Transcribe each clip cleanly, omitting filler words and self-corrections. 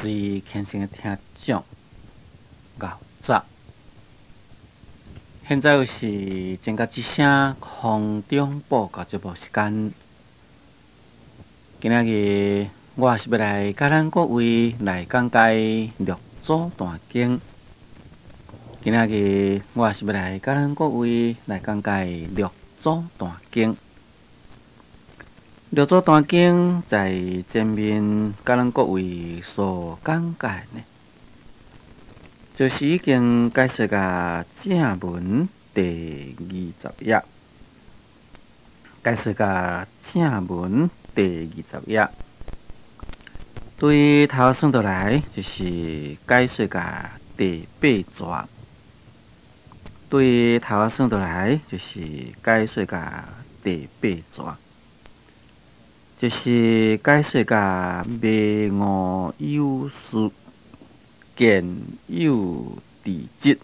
位虔诚的听众，熬早。现在又是前甲一声空中报告节目时间。今仔日我是要来甲咱各位来讲解六祖坛经。今仔日我是要来甲咱各位来讲解六祖坛经。六祖坛经在前面甲咱各位所讲解呢，就是已经解释甲正文第20页，解释甲正文第20页。对头算倒来，就是解释甲第8节。对头算倒来，就是解释甲第8节。就是解说甲灭我有事，见有地质。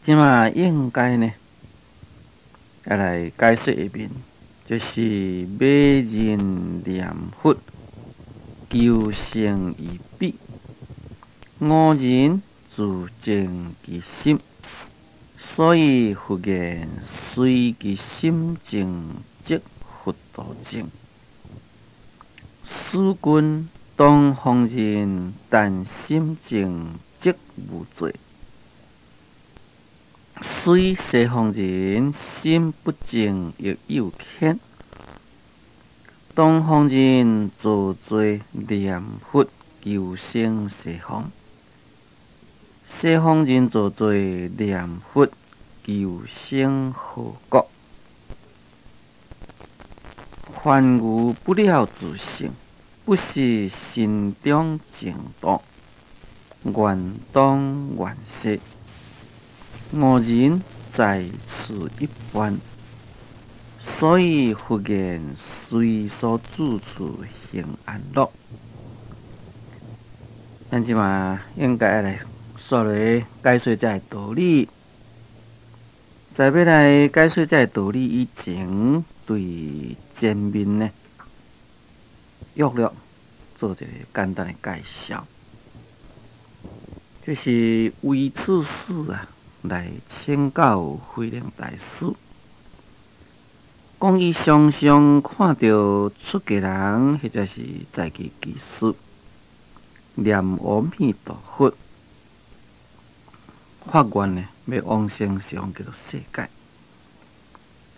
即马应该呢，要来解说一遍，就是灭人念佛，求生于彼，我人自净其心，所以佛言随其心净即佛道净。此君东方人，但心净即无罪；虽西方人心不净，亦有欠。东方人造罪念佛，求生西方；西方人造罪念佛，求生何国？凡愚不了自性，不是心中净土，愿东愿西，我人在此一般。所以佛言随所住处行安乐。咱即马应该要来说来解说这个道理。在要来解说这个道理以前，对前面呢，约略做一个简单的介绍。这是为此事来请教慧能大师，讲伊常常看到出家人或者是在家居士念阿弥陀佛，发愿呢要往生西方极乐世界，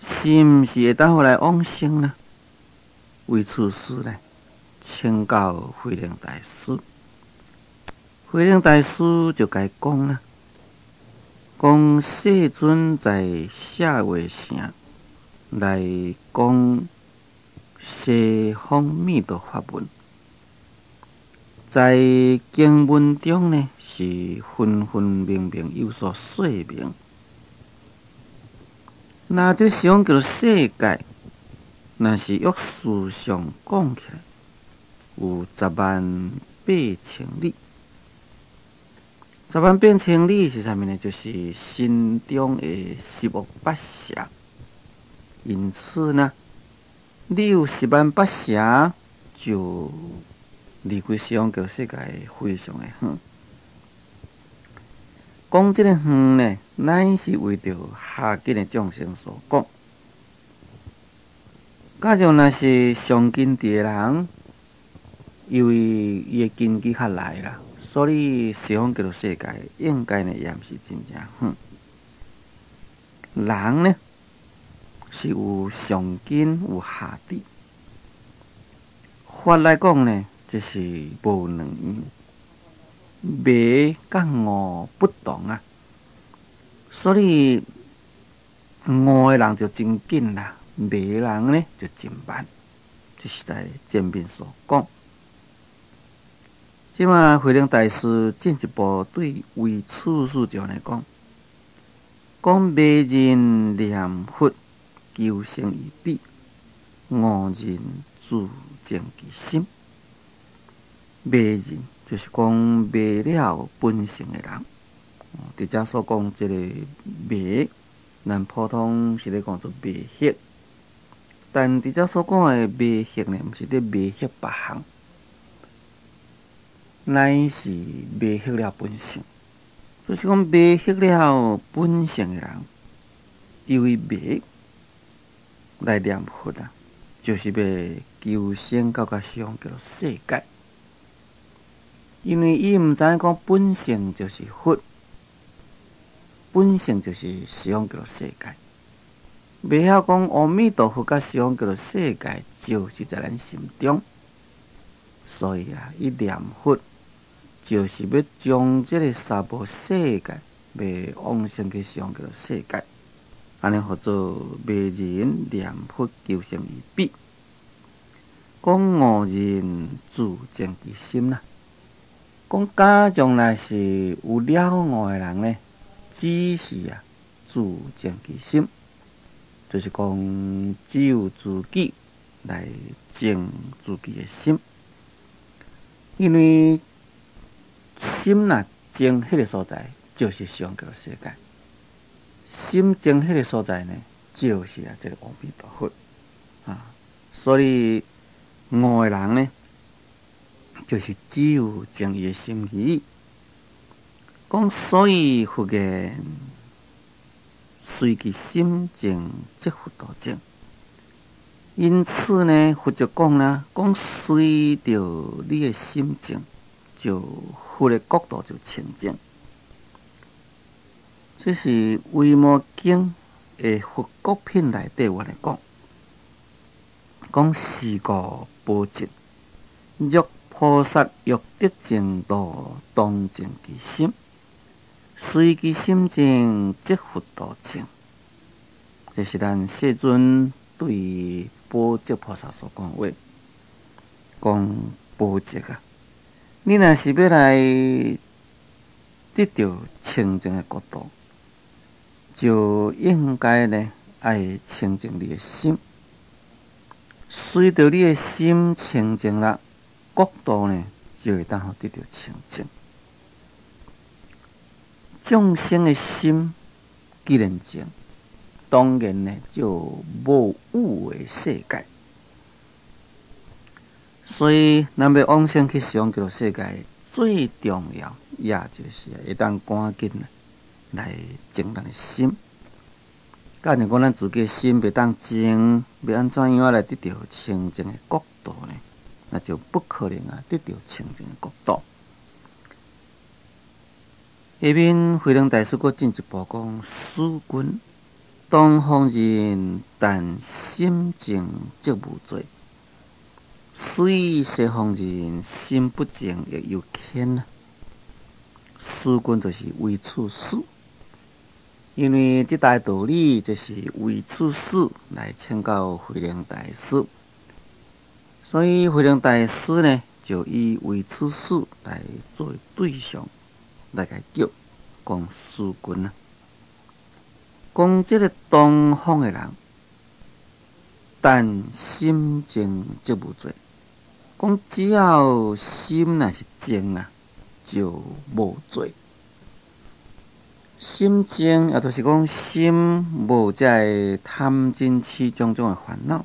是毋是会当来往生呢？为此事呢，请教慧能大师。慧能大师就甲伊讲啦，讲世尊在社会上来讲西方弥陀法门，在经文中呢是分分明明有所说明。那这西方极乐世界，若是约事上讲起来，有108000里。108000里是啥物呢？就是心中的10亿8舍。因此呢，你有108000舍，就离开西方极乐世界非常的远。讲这个远呢，乃是为着下近的众生所讲。假如若是上近地的人，因为伊的根基较来啦，所以西方极乐世界应该呢也毋是真正远。人呢是有上根有下地，法来讲呢，就是无两样，迷甲悟不同啊。所以悟的人就真紧啦，迷的人呢就真慢。这是在前面所讲。即马慧能大师进一步对为此事就来讲，讲迷人念佛，求生于彼，悟人自净其心。迷人就是讲迷了本性的人。伫遮所讲这个迷，咱普通是咧讲做迷惑，但伫遮所讲的迷惑呢，毋是咧迷惑别项。乃是未晓了本性。就是讲未晓了本性的人，因为未来念佛啊，就是要求生到甲西方叫做世界。因为伊毋知影讲本性就是佛，本性就是西方叫做世界。未晓讲阿弥陀佛甲西方叫做世界，就是在咱心中。所以啊，伊念佛就是要将这个三无世界，要往生去西方叫做世界。安尼合做迷人念佛求生于彼，讲悟人自正其心啦。讲假将来是有了悟的人呢，只是啊自正其心，就是讲只有自己来正自己的心，因为心若正迄个所在，就是西方叫做世界。心正迄个所在呢，就是这个阿弥陀佛啊。所以悟的人呢，就是只有正伊的心意。讲所以佛言，随其心正，即佛道正。因此呢，佛就讲啦，讲随着你的心正，就佛的国度就清净。这是《维摩经》的佛国品内底我来讲，讲是故波折，若菩萨欲得净土，当正其心，随其心正，即佛道正。这是咱世尊对波折菩萨所讲话，讲波折啊，你若是要来得到清净的国度，就应该呢爱清净你的心，随着你的心清净了，国度呢就会当好得到清净。众生的心既然净，当然呢就无有的世界。所以咱要往生去西方极乐世界，最重要也就是会当赶紧来净咱的心。假如讲咱自己的心袂当净，要安怎样来得到清净的国度呢？那就不可能啊，得到清净的国度。下面慧能大师佫进一步讲：师君，东方人但心净即无罪，虽西方人心不净亦有欠啊。师君就是为此事，因为这大道理就是为此事来请教慧能大师，所以慧能大师呢就以为此事来作为对象来解叫。讲师君啊，讲这个东方的人，但心净即无罪。讲只要心若是净啊，就无罪。心净也就是讲心无这贪嗔痴种种的烦恼。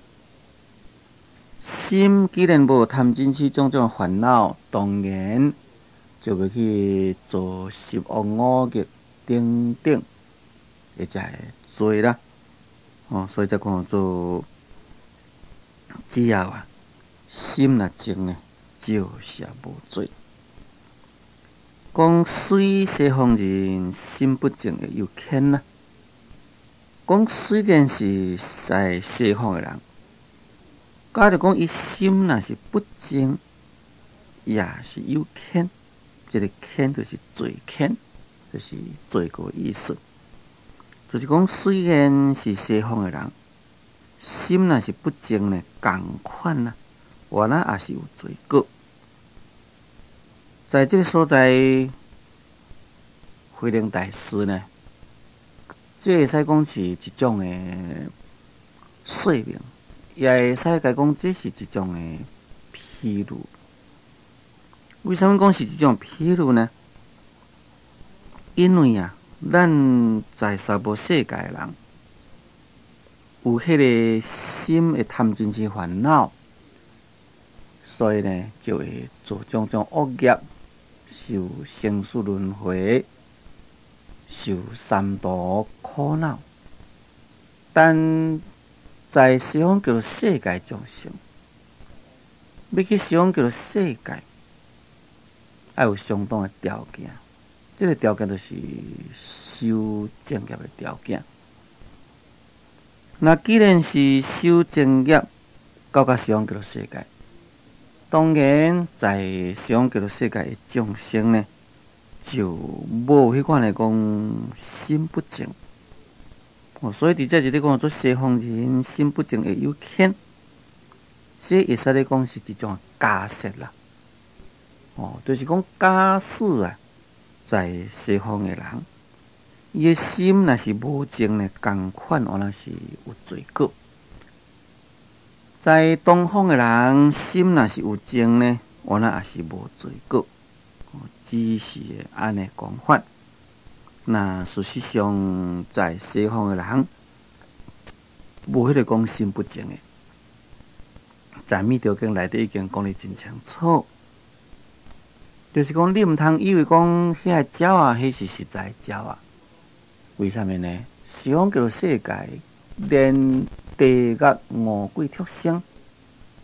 心既然无贪嗔痴种种的烦恼，当然就要去做十恶五逆等等，会才会做啦。所以才讲做，只要啊心若净呢，就是也无罪。讲虽西方人心不净亦有欠啊。讲虽然是在西方的人，假如讲伊心若是不净，也是有欠。这个欠就是罪欠，就是罪过意思。就是讲，虽然是西方的人，心若是不净呢，同款啊，原来也是有罪过。在这个所在，慧能大师呢，这会使讲是一种的说明，也会使甲讲这是一种的披露。为什么讲是这种披露呢？因为啊，咱在娑婆世界的人，有迄个心的贪嗔痴烦恼，所以呢，就会做种种恶业受生死轮回，受三途苦恼。但在西方叫做世界众生，要去西方叫做世界，要有相当的条件。这个条件就是修正业的条件。那既然是修正业，到西方叫做世界，当然在西方叫做世界的众生呢，就无迄款的讲心不正。所以伫这里讲做西方人心不正会有欠，这会使咧讲是一种假设啦。就是讲假使啊，在西方的人，伊的心若是无正呢，共款原来是有罪过；在东方的人，心若是有正呢，原来也是无罪过。只是安尼讲法。那事实上，在西方的人，无迄个讲心不正的，在密条经内底已经讲得真清楚，就是讲你毋通以为讲遐个鸟啊，迄是实在鸟啊。为什么呢？西方叫做世界，连地狱五鬼畜生、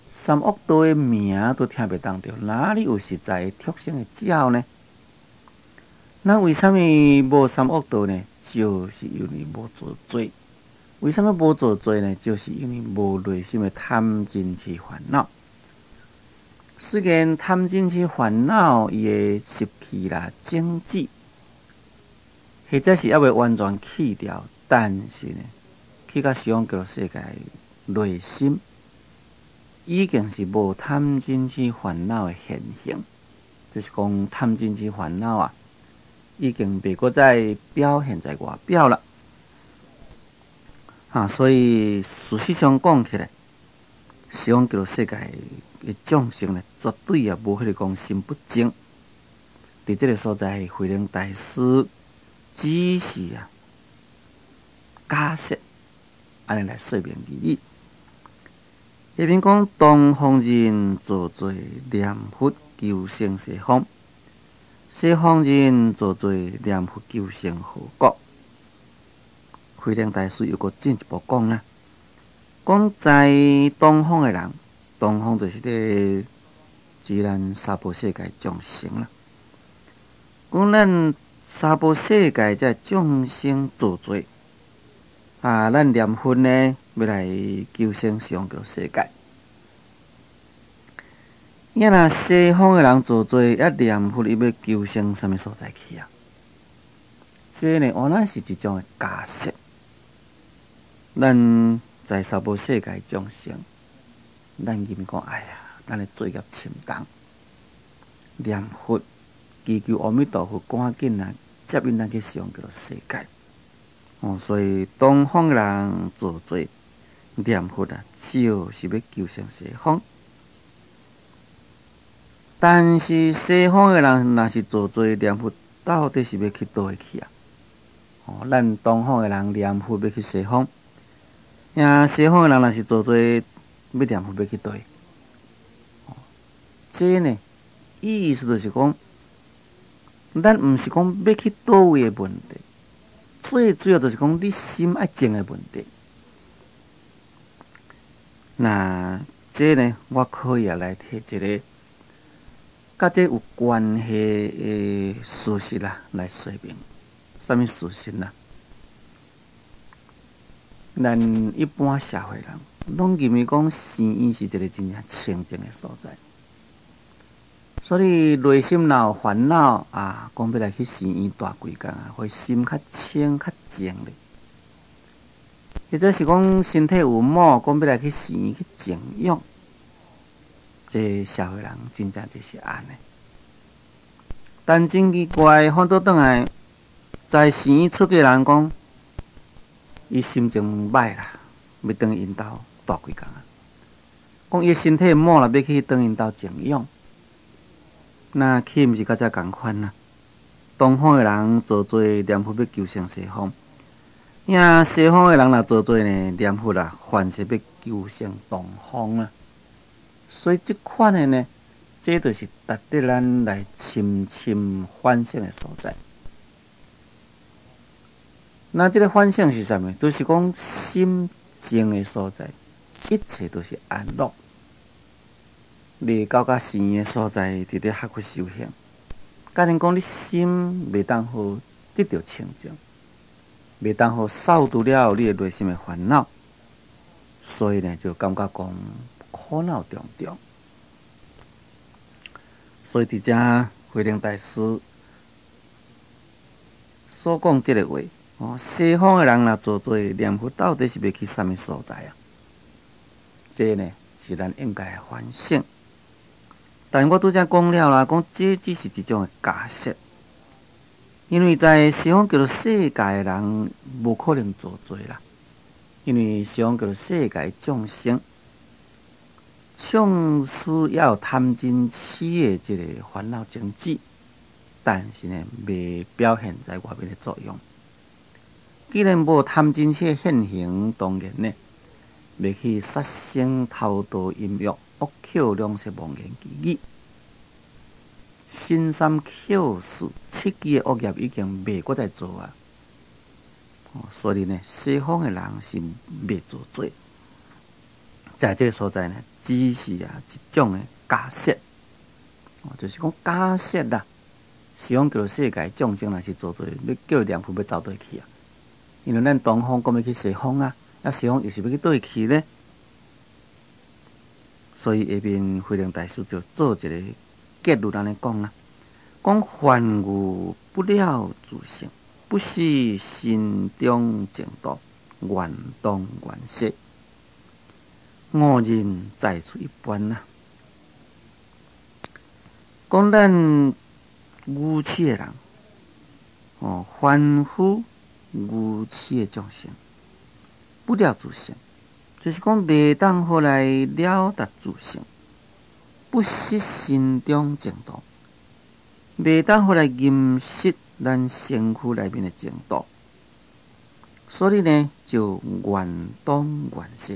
三恶道的名都听袂当着，哪里有实在畜生的鸟呢？那为什么无三恶道呢？就是因为无做罪。为什么无做罪呢？就是因为无内心的贪嗔痴烦恼。虽然贪嗔痴烦恼伊会习气啦、精致，或者是还未完全去掉，但是呢，去到西方叫做世界，内心已经是无贪嗔痴烦恼的现象，就是讲贪嗔痴烦恼啊。已经袂搁再表现在外表了，所以事实上讲起来，西方叫做世界的众生呢，绝对也无迄个讲心不正。伫这个所在，慧能大师只是假设安尼来说明而已。下面讲东方人做罪念佛求生西方。西方人做罪念佛求生何国？慧能大师又搁进一步讲啦，讲在东方的人，东方就是咧自然娑婆世界众生啦。讲咱娑婆世界这众生做罪咱念佛呢，要来求生西方叫世界。若西方的人做罪，念佛伊要求生什么所在去啊？这呢，原来是一种的假设。咱在娑婆世界众生，咱认为讲，哎呀，咱的罪业深重，念佛祈求阿弥陀佛赶紧接引咱去西方叫做世界。所以东方人做罪念佛就是要求生西方。但是西方的人若是做罪念佛，到底是要去倒位去啊？咱东方的人念佛要去西方，西方的人若是做罪要念佛要去倒位？这呢，意思就是讲，咱毋是讲要去倒位的问题，最主要就是讲你心爱正的问题。那这呢，我可以来提一个甲这有关系的事实来说明。什么事实啦？咱一般社会人拢认为讲生院是一个真正清净的所在，所以内心若有烦恼讲要来去生院大几工会心较清较静咧。或者是讲身体有毛，讲要来去生院去静养。这社会人真正就是安尼，但真奇怪，反倒转来，在生院出去的人讲，伊心情歹啦，要转因兜大几工讲伊身体毛啦，要去转因兜静养，那岂毋是甲遮共款啦？东方的人做罪念佛要求生西方，西方的人若做罪呢念佛凡是要求生东方啦。所以这款的呢，这就是值得咱来深深反省的所在。那这个反省是啥物？就是讲心静的所在，一切都是安乐。离到较善的所在，伫咧学佛修行。假如讲你心袂当好得到清净，袂当好扫除了你的内心的烦恼，所以呢，就感觉讲苦恼重重。所以伫遮慧能大师所讲即个话，西方的人若做做念佛，到底是要去啥物所在啊？这呢是咱应该反省。但我拄则讲了啦，讲这只是一种的假设，因为在西方叫做世界的人，无可能做做啦。因为西方叫做世界众生，像是要贪嗔痴的这个烦恼情志，但是呢，未表现在外面的作用。既然无贪嗔痴现行，当然呢，未去杀生、偷盗、淫欲、恶口、两舌、妄言、绮语、心三巧事、七支的恶业已经未搁再做啊。所以呢，西方的人是未做做，在这个所在呢，只是一种的假设，就是讲假设啦。西方叫做世界众生，若是做做，要叫念佛要走倒去啊？因为咱东方讲要去西方啊，西方又是要去倒去呢？所以下面慧能大师就做一个结论安尼讲啦，讲凡愚不了自性，不是心中净土，愿当愿舍，误人再出一般啦。讲咱愚痴的人，凡夫愚痴的众生，不了自性，就是讲袂当好来了达自性，不识心中净土，袂当好来认识咱身躯内面的净土，所以呢，就愿当愿舍。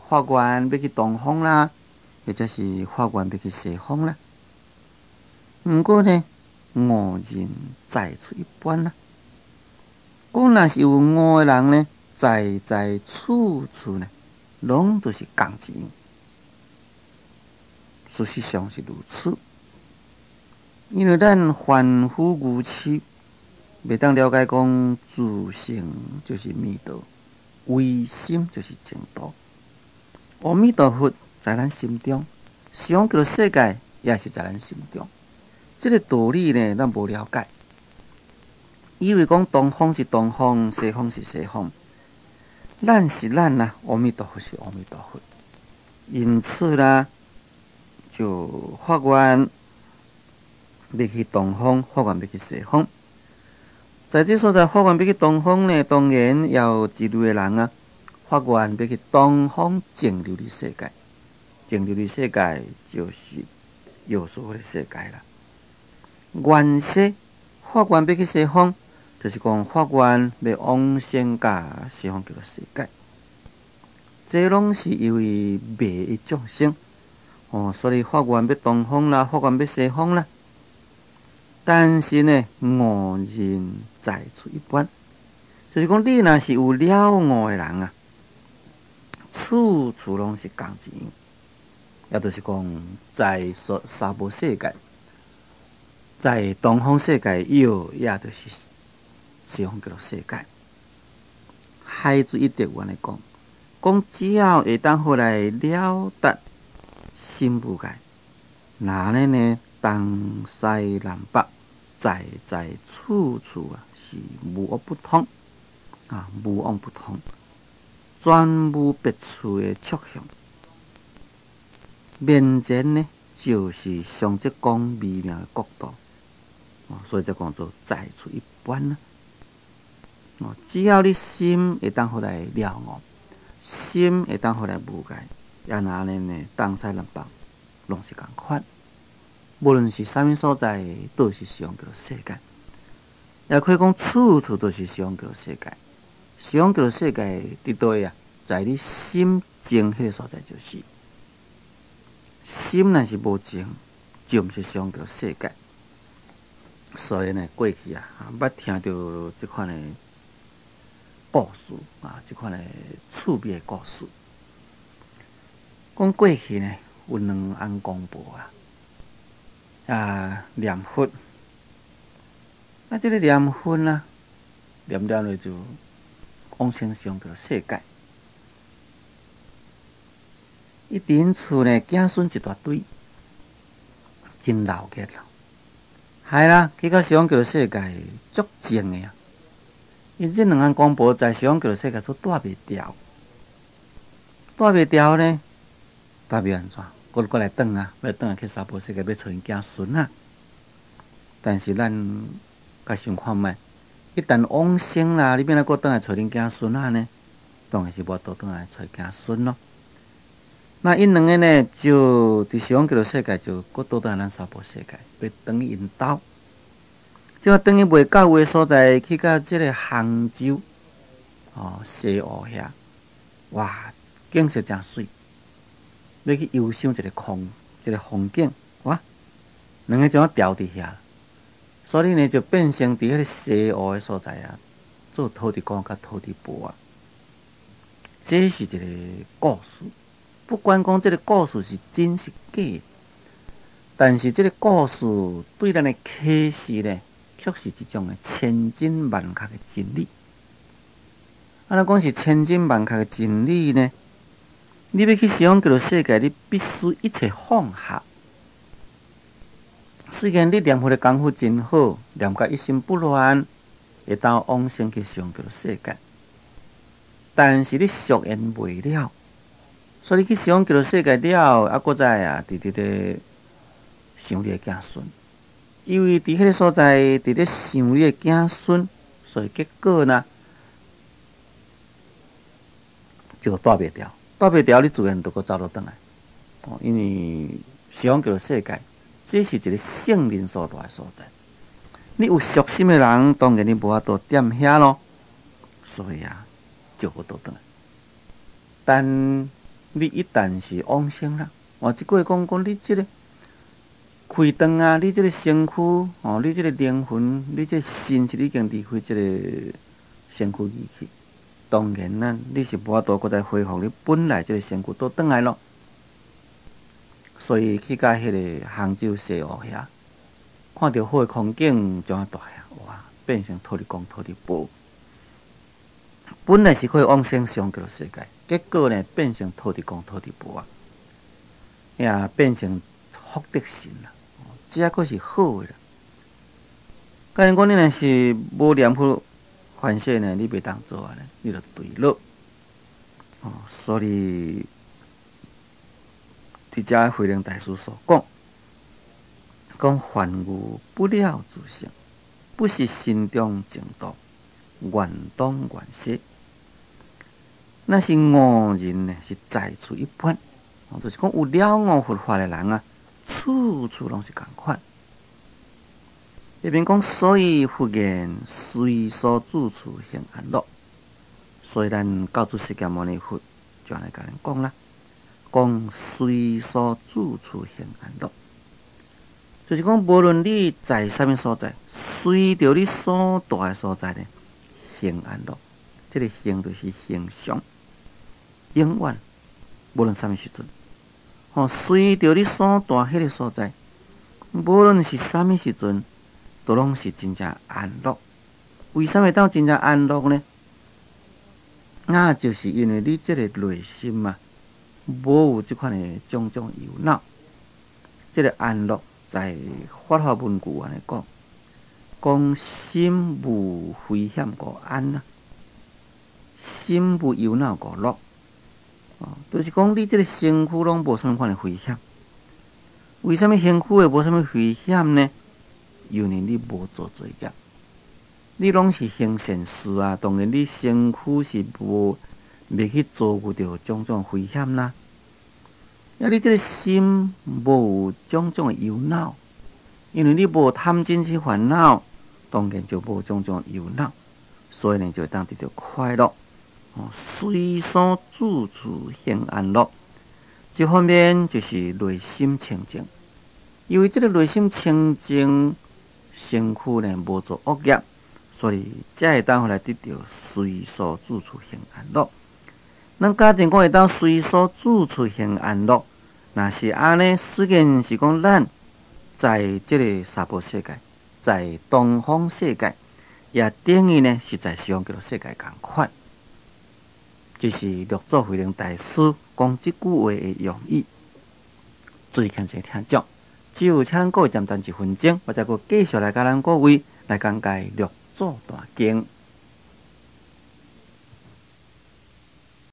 发愿要去东方啦，或者是发愿要去西方啦。毋过呢，误人在出一般啦。讲若是有误的人呢，在处处呢，拢都是共一样。事实上是如此，因为咱凡夫愚痴，袂当了解讲自性就是弥陀，唯心就是净土。阿弥陀佛在咱心中，西方叫做世界也是在咱心中。这个道理呢，咱无了解，以为讲东方是东方，西方是西方，咱是咱啦，阿弥陀佛是阿弥陀佛。因此啦，就发愿要去东方，发愿要去西方。在这所在发愿要去东方呢，当然要有一类的人啊，发愿要去东方净琉璃世界。净琉璃世界就是有所谓的世界啦。愿舍发愿要去西方，就是讲发愿要往生甲西方叫做世界。这拢是因为迷的众生，所以发愿要东方啦，发愿要西方啦。但是呢，误人在出一般，就是讲你若是有了悟的人啊，处处拢是共一样。也就是讲，在三无世界。在东方世界以后，也就是西方叫做世界。海子一直安尼讲，讲只要会当好来了达心无碍，那呢东西南北，在处处啊是无恶不通啊，无妄不通，全无别处的趋向。面前呢，就是上这讲微妙的角度。所以才讲做在出一般啦。只要你心会当好来了悟，心会当好来无碍，也那呢，东西南北拢是共款。无论是啥物所在，都是西方叫做世界。也可以讲处处都是西方叫做世界。西方叫做世界伫倒位啊？在你心静迄个所在就是。心若是无静，就毋是使用着世界。所以呢，过去捌听到即款的故事即款的趣味的故事。讲过去呢，有2翁公婆念佛，即个念佛念了就往生使用着世界。伊伫因厝呢，子孙一大堆，真闹热咯。害啦，去到使用着世界，足静的因这2翁公婆在使用着世界所带袂牢，带袂牢呢，带要安怎？过来转要转来去娑婆世界，要找因子孙但是咱甲想看觅，一旦往生啦，你变来过转来找恁子孙呢？当然是无倒转来找子孙咯。那因2个呢，就伫使用着世界，就搁倒转来咱娑婆世界，要转去因兜。即摆转去袂到位所在，去到即个杭州西湖遐，哇，景色真水。要去游赏一个风景，哇，2个将调伫遐，所以呢就变成伫迄个西湖的所在做土地公甲土地婆这是一个故事，不管讲这个故事是真是假，但是这个故事对咱的启示呢，却是一种的千真万确的真理。咱讲是千真万确的真理呢？你要去使用这个世界，你必须一切放下。虽然你念佛的功夫真好，念甲一心不乱，会当往生去使用这个世界，但是你俗缘袂了，所以你去使用这个世界了，搁再伫咧想你的子孙，因为伫迄个所在伫咧想你的子孙，所以结果呢就带袂牢。带袂牢，你自然就搁走落转来。因为使用这个世界，这是一个圣灵所在的所在。你有属心的人，当然你无法度踮遐咯。所以就搁倒转来。但你一旦是往生啦，即个讲你这个开灯你这个身躯你这个灵魂，你这个心是已经离开这个身躯而去。当然你是无法度搁再恢复你本来这个身躯倒转来咯。所以去到迄个杭州西湖遐，看到好的风景，将大哇，变成土地公土地婆。本来是可以往生上这个世界，结果呢变成土地公土地婆也变成福德神啦。这还是好的啦。假如讲你若是无念佛凡世呢，你袂当做呢，你就对了。所以伫遮慧能大师所讲凡愚不了自性，不是心中净土，愿当愿舍。那是悟人呢，是在处一般，就是讲有了悟佛法的人处处拢是共款。这边讲，所以佛言随所住处行安乐。所以咱教主释迦牟尼佛就安尼甲咱讲啦，讲随所住处行安乐，就是讲无论你在啥物所在，随着你所住的所在呢，行安乐。这个行就是行常，永远无论啥物时阵，随着你所住迄个所在，无论是啥物时阵，都拢是真正安乐。为啥会当真正安乐呢？那就是因为你这个内心无有这款的种种忧恼。这个安乐在法华文句安尼讲心无危险故安心无忧恼故乐。就是讲你这个身躯拢无啥物款的危险。为啥物身躯会无啥物危险呢？因为你无做罪业，你拢是行善事当然你身躯是袂去遭遇到种种危险啦。你这个心无种种的忧恼，因为你无贪嗔痴烦恼，当然就无种种忧恼，所以呢就会当得到快乐。随所住处行安乐，这方面就是内心清净。因为即个内心清净，身躯呢无做恶业，所以才会当来得到随所住处行安乐。咱假定讲会当随所住处行安乐，若是安尼，虽然是讲咱在即个娑婆世界，在东方世界，也等于呢是在西方极乐世界共款。这是六祖慧能大师讲即句话的用意。最近些听众，只有请咱各位暂停1分钟，我再继续来甲咱各位来讲解六祖大经。